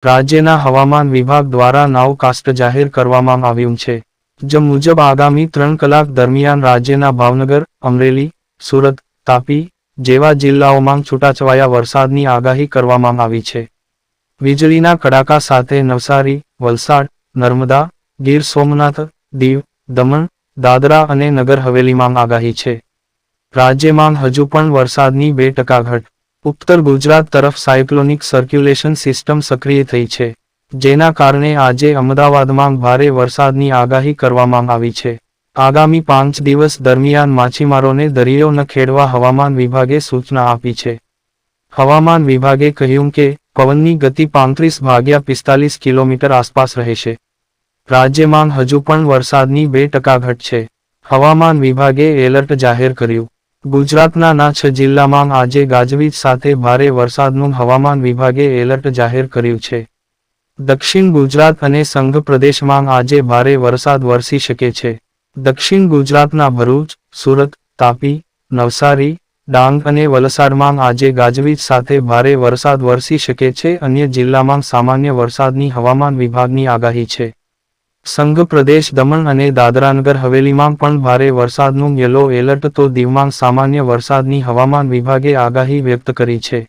રાજ્યના હવામાન વિભાગ દ્વારા નાવકાસ્ટ જાહેર કરવામાં આવ્યું છે. જે મુજબ આગામી 3 કલાક દરમિયાન રાજ્યના ભાવનગર, અમરેલી, સુરત, તાપી જેવા જિલ્લાઓમાં છૂટાછવાયા વરસાદની આગાહી કરવામાં આવી છે. વીજળીના કડાકા સાથે નવસારી, વલસાડ, નર્મદા, ગીર સોમનાથ, દીવ, દમણ, દાદરા અને નગર હવેલીમાં આગાહી છે. રાજ્યમાં હજુ પણ વરસાદની 2% ઘટ. ઉત્તર ગુજરાત તરફ સાયક્લોનિક સર્ક્યુલેશન સિસ્ટમ સક્રિય થઈ છે, જેના કારણે આજે અમદાવાદમાં ભારે વરસાદની આગાહી કરવામાં આવી છે. આગામી 5 દિવસ દરમિયાન માછીમારોને દરિયો ન ખેડવા હવામાન વિભાગે સૂચના આપી છે. હવામાન વિભાગે કહ્યું કે પવનની ગતિ 35-45 કિલોમીટર આસપાસ રહેશે. રાજ્યમાં હજુ પણ વરસાદની 2% ઘટ છે. હવામાન વિભાગે એલર્ટ જાહેર કર્યું. ગુજરાતના ના 6 જિલ્લામાં આજે ગાજવીજ સાથે ભારે વરસાદનું હવામાન વિભાગે એલર્ટ જાહેર કર્યું છે. દક્ષિણ ગુજરાત અને સંઘ પ્રદેશમાં આજે ભારે વરસાદ વરસી શકે છે. દક્ષિણ ગુજરાતના ભરૂચ, સુરત, તાપી, નવસારી, ડાંગ અને વલસાડમાં આજે ગાજવીજ સાથે ભારે વરસાદ વરસી શકે છે. અન્ય જિલ્લામાં સામાન્ય વરસાદની હવામાન વિભાગની આગાહી છે. સંઘ પ્રદેશ દમણ અને દાદરાનગર હવેલીમાં પણ ભારે વરસાદનું યલો એલર્ટ તો દીવમાં સામાન્ય વરસાદની હવામાન વિભાગે આગાહી વ્યક્ત કરી છે.